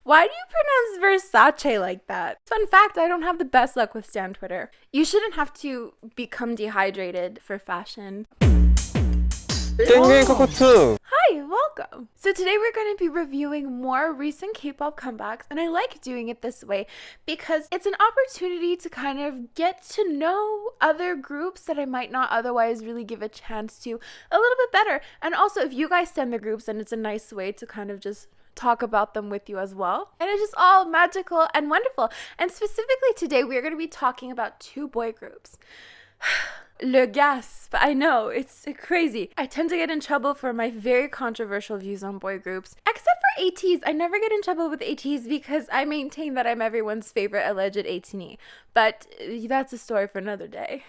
Why do you pronounce Versace like that? Fun fact, I don't have the best luck with Stan Twitter. You shouldn't have to become dehydrated for fashion. 땡땡 코코투. Hi, welcome. So today we're going to be reviewing more recent K-pop comebacks, and I like doing it this way because it's an opportunity to kind of get to know other groups that I might not otherwise really give a chance to a little bit better. And also, if you guys send the groups, then it's a nice way to kind of just talk about them with you as well. And it's just all magical and wonderful. And specifically today, we are going to be talking about two boy groups. Le gasp. I know, it's crazy. I tend to get in trouble for my very controversial views on boy groups. Except for ATs. I never get in trouble with ATs because I maintain that I'm everyone's favorite alleged ATney. But that's a story for another day.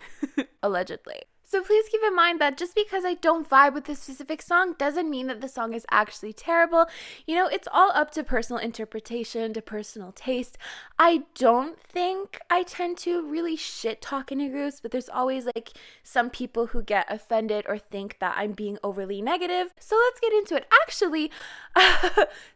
Allegedly. So please keep in mind that just because I don't vibe with this specific song doesn't mean that the song is actually terrible. You know, it's all up to personal interpretation, to personal taste. I don't think I tend to really shit talk into groups, but there's always like some people who get offended or think that I'm being overly negative. So let's get into it. Actually,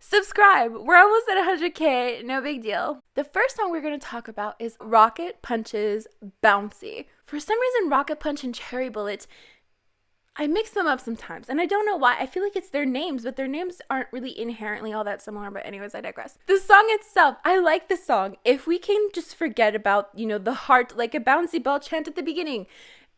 subscribe. We're almost at 100K. No big deal. The first song we're going to talk about is Rocket Punch's Bouncy. For some reason, Rocket Punch and Cherry Bullet, I mix them up sometimes. And I don't know why. I feel like it's their names, but their names aren't really inherently all that similar. But anyways, I digress. The song itself, I like the song. If we can just forget about, you know, the heart like a bouncy ball chant at the beginning.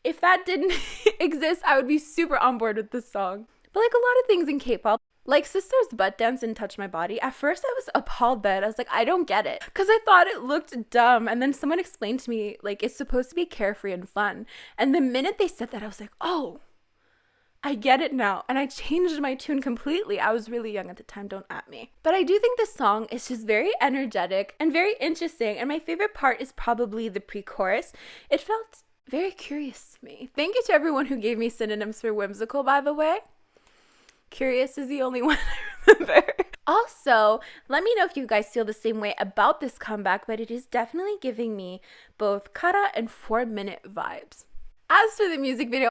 If that didn't exist, I would be super on board with this song. But like a lot of things in K-pop, like Sister's butt dance and Touch My Body, at first I was appalled by it. I was like, I don't get it. Because I thought it looked dumb. And then someone explained to me, like, it's supposed to be carefree and fun. And the minute they said that, I was like, oh, I get it now. And I changed my tune completely. I was really young at the time, don't at me. But I do think this song is just very energetic and very interesting. And my favorite part is probably the pre-chorus. It felt very curious to me. Thank you to everyone who gave me synonyms for whimsical, by the way. Curious is the only one I remember. Also, let me know if you guys feel the same way about this comeback, but it is definitely giving me both Kara and 4-minute vibes. As for the music video,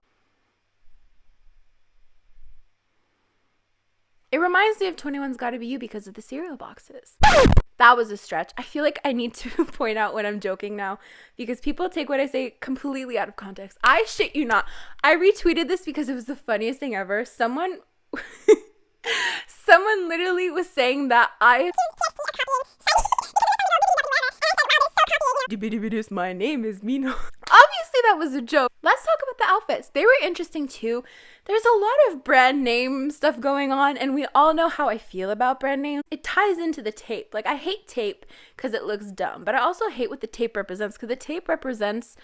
it reminds me of 21's Gotta Be You because of the cereal boxes. That was a stretch. I feel like I need to point out when I'm joking now because people take what I say completely out of context. I shit you not. I retweeted this because it was the funniest thing ever. Someone literally was saying that my name is Mino. Obviously that was a joke. Let's talk about the outfits. They were interesting too. There's a lot of brand name stuff going on and we all know how I feel about brand names. It ties into the tape. Like I hate tape because it looks dumb, but I also hate what the tape represents because the tape represents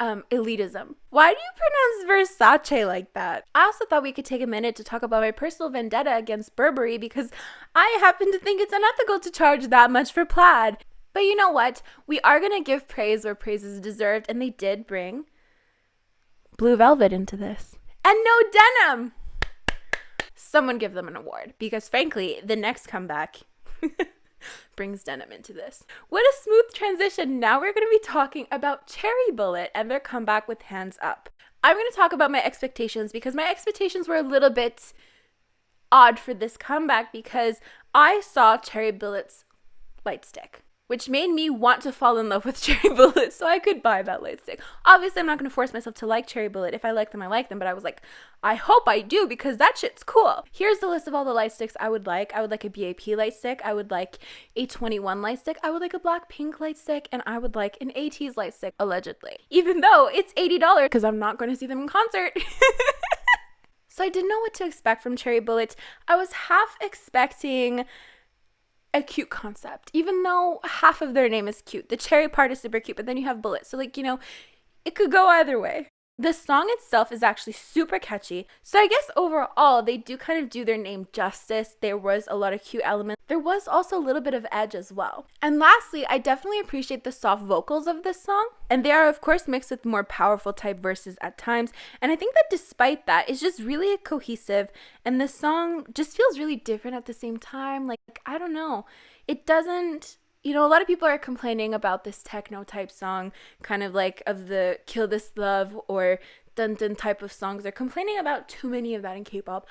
elitism. Why do you pronounce Versace like that? I also thought we could take a minute to talk about my personal vendetta against Burberry because I happen to think it's unethical to charge that much for plaid. But you know what? We are going to give praise where praise is deserved, and they did bring blue velvet into this. And no denim! Someone give them an award because frankly, the next comeback brings denim into this. What a smooth transition. Now we're going to be talking about Cherry Bullet and their comeback with Hands Up. I'm going to talk about my expectations because my expectations were a little bit odd for this comeback because I saw Cherry Bullet's light stick, which made me want to fall in love with Cherry Bullet so I could buy that light stick. Obviously, I'm not going to force myself to like Cherry Bullet. If I like them, I like them. But I was like, I hope I do because that shit's cool. Here's the list of all the light sticks I would like. I would like a BAP light stick. I would like a 21 light stick. I would like a Blackpink light stick. And I would like an ATEEZ light stick, allegedly. Even though it's $80 because I'm not going to see them in concert. So I didn't know what to expect from Cherry Bullet. I was half expecting a cute concept, even though half of their name is cute. The cherry part is super cute, but then you have Bullet. So like, you know, it could go either way. The song itself is actually super catchy. So I guess overall, they do kind of do their name justice. There was a lot of cute elements. There was also a little bit of edge as well. And lastly, I definitely appreciate the soft vocals of this song. And they are, of course, mixed with more powerful type verses at times. And I think that despite that, it's just really cohesive. And the song just feels really different at the same time. Like, I don't know. It doesn't... You know, a lot of people are complaining about this techno type song, kind of like of the Kill This Love or Dun Dun type of songs. They're complaining about too many of that in K-pop.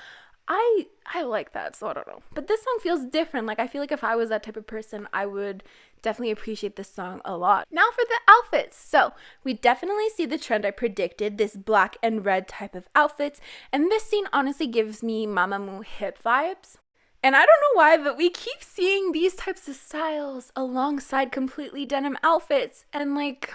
I like that, so I don't know. But this song feels different. Like, I feel like if I was that type of person, I would definitely appreciate this song a lot. Now for the outfits. So we definitely see the trend I predicted, this black and red type of outfits. And this scene honestly gives me Mamamoo hip vibes. And I don't know why, but we keep seeing these types of styles alongside completely denim outfits. And like,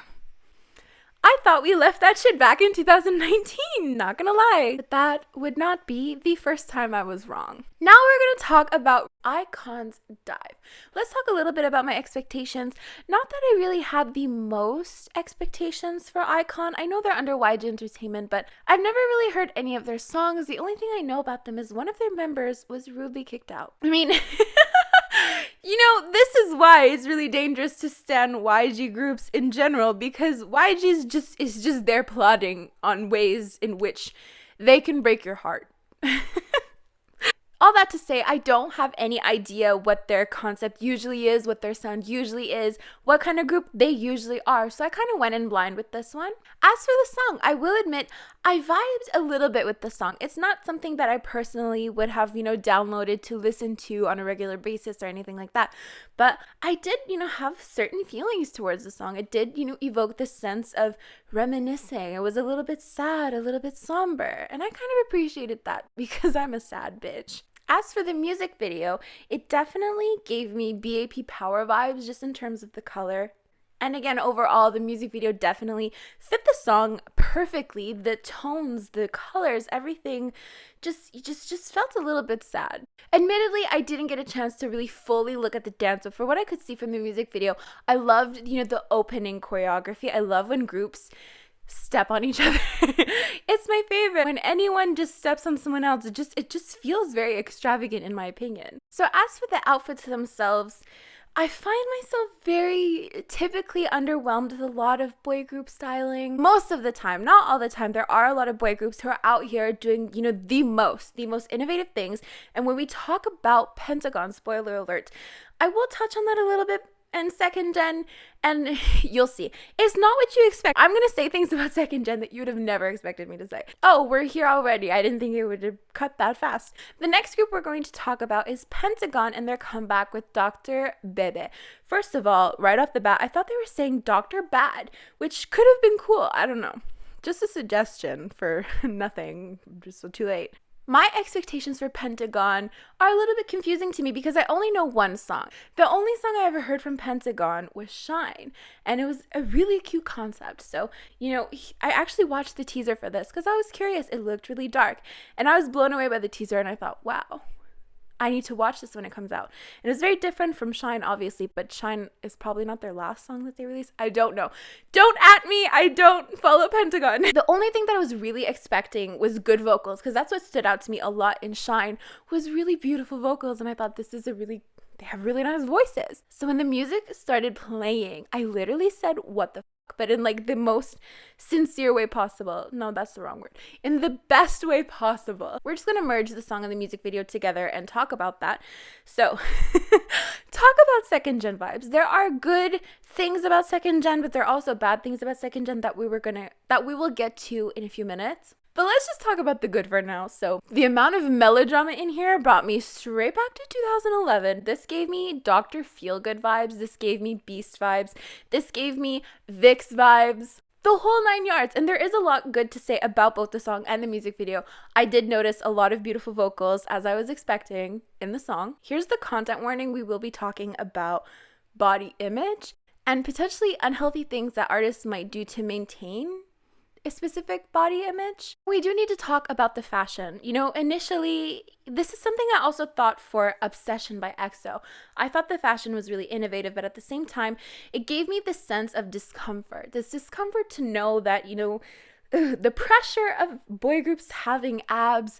I thought we left that shit back in 2019, not gonna lie. But that would not be the first time I was wrong. Now we're gonna talk about iKON's dive. Let's talk a little bit about my expectations. Not that I really had the most expectations for iKON. I know they're under YG Entertainment, but I've never really heard any of their songs. The only thing I know about them is one of their members was rudely kicked out. I mean, you know, this is why it's really dangerous to stan YG groups in general, because YG is just there plotting on ways in which they can break your heart. All that to say, I don't have any idea what their concept usually is, what their sound usually is, what kind of group they usually are. So I kind of went in blind with this one. As for the song, I will admit I vibed a little bit with the song. It's not something that I personally would have, downloaded to listen to on a regular basis or anything like that. But I did, have certain feelings towards the song. It did, evoke this sense of reminiscing. It was a little bit sad, a little bit somber. And I kind of appreciated that because I'm a sad bitch. As for the music video, it definitely gave me BAP Power vibes just in terms of the color. And again, overall, the music video definitely fit the song perfectly. The tones, the colors, everything just felt a little bit sad. Admittedly, I didn't get a chance to really fully look at the dance, but for what I could see from the music video, I loved, the opening choreography. I love when groups step on each other. It's my favorite. When anyone just steps on someone else, it just feels very extravagant in my opinion. So as for the outfits themselves, I find myself very typically underwhelmed with a lot of boy group styling. Most of the time, not all the time. There are a lot of boy groups who are out here doing, the most innovative things. And when we talk about Pentagon, spoiler alert, I will touch on that a little bit and second gen, and you'll see. It's not what you expect. I'm gonna say things about second gen that you would have never expected me to say. Oh, we're here already. I didn't think it would have cut that fast. The next group we're going to talk about is Pentagon and their comeback with Dr. Bebe. First of all, right off the bat, I thought they were saying Dr. Bad, which could have been cool. I don't know. Just a suggestion for nothing, just so too late. My expectations for Pentagon are a little bit confusing to me because I only know one song. The only song I ever heard from Pentagon was Shine, and it was a really cute concept. So, I actually watched the teaser for this because I was curious. It looked really dark, and I was blown away by the teaser, and I thought, wow, I need to watch this when it comes out. And it's very different from Shine, obviously, but Shine is probably not their last song that they released. I don't know. Don't at me. I don't follow Pentagon. The only thing that I was really expecting was good vocals, because that's what stood out to me a lot in Shine, was really beautiful vocals. And I thought they have really nice voices. So when the music started playing, I literally said, what the but in like the most sincere way possible. No, that's the wrong word. In the best way possible. We're just gonna merge the song and the music video together and talk about that. So, talk about second gen vibes. There are good things about second gen, but there are also bad things about second gen that we will get to in a few minutes. But let's just talk about the good for now. So the amount of melodrama in here brought me straight back to 2011. This gave me Dr. Feelgood vibes. This gave me Beast vibes. This gave me Vix vibes. The whole 9 yards. And there is a lot good to say about both the song and the music video. I did notice a lot of beautiful vocals, as I was expecting, in the song. Here's the content warning. We will be talking about body image and potentially unhealthy things that artists might do to maintain a specific body image. We do need to talk about the fashion. Initially, this is something I also thought for Obsession by EXO. I thought the fashion was really innovative, but at the same time, it gave me this sense of discomfort. This discomfort to know that, the pressure of boy groups having abs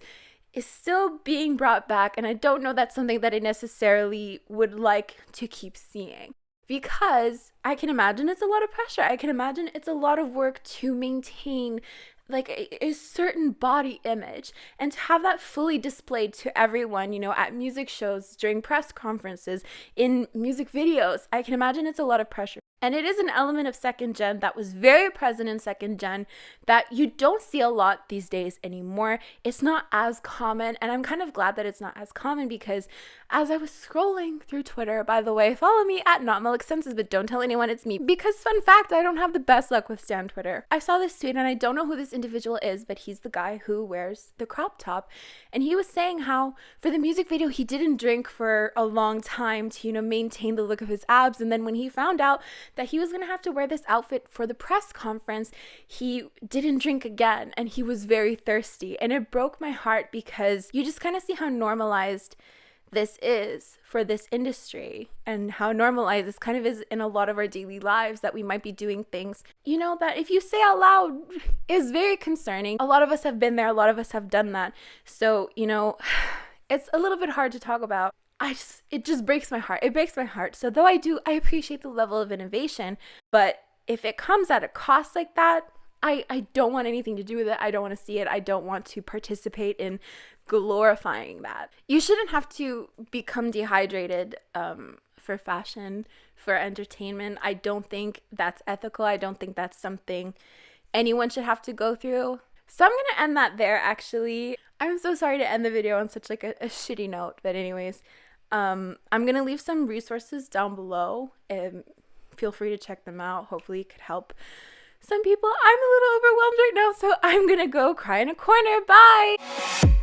is still being brought back, and I don't know that's something that I necessarily would like to keep seeing. Because I can imagine it's a lot of pressure. I can imagine it's a lot of work to maintain like a certain body image and to have that fully displayed to everyone, at music shows, during press conferences, in music videos. I can imagine it's a lot of pressure. And it is an element of second gen that was very present in second gen that you don't see a lot these days anymore. It's not as common, and I'm kind of glad that it's not as common, because as I was scrolling through Twitter, by the way, follow me at NotMelixSenses, but don't tell anyone it's me, because fun fact, I don't have the best luck with Stan Twitter. I saw this tweet, and I don't know who this individual is, but he's the guy who wears the crop top, and he was saying how for the music video he didn't drink for a long time to, maintain the look of his abs, and then when he found out that he was going to have to wear this outfit for the press conference, he didn't drink again, and he was very thirsty. And it broke my heart, because you just kind of see how normalized this is for this industry, and how normalized this kind of is in a lot of our daily lives, that we might be doing things, that if you say out loud is very concerning. A lot of us have been there, a lot of us have done that. So, it's a little bit hard to talk about. It just breaks my heart. It breaks my heart. So though I appreciate the level of innovation, but if it comes at a cost like that, I don't want anything to do with it. I don't want to see it. I don't want to participate in glorifying that. You shouldn't have to become dehydrated for fashion, for entertainment. I don't think that's ethical. I don't think that's something anyone should have to go through. So I'm going to end that there, actually. I'm so sorry to end the video on such a shitty note, but anyways, I'm going to leave some resources down below, and feel free to check them out. Hopefully it could help some people. I'm a little overwhelmed right now, so I'm going to go cry in a corner. Bye!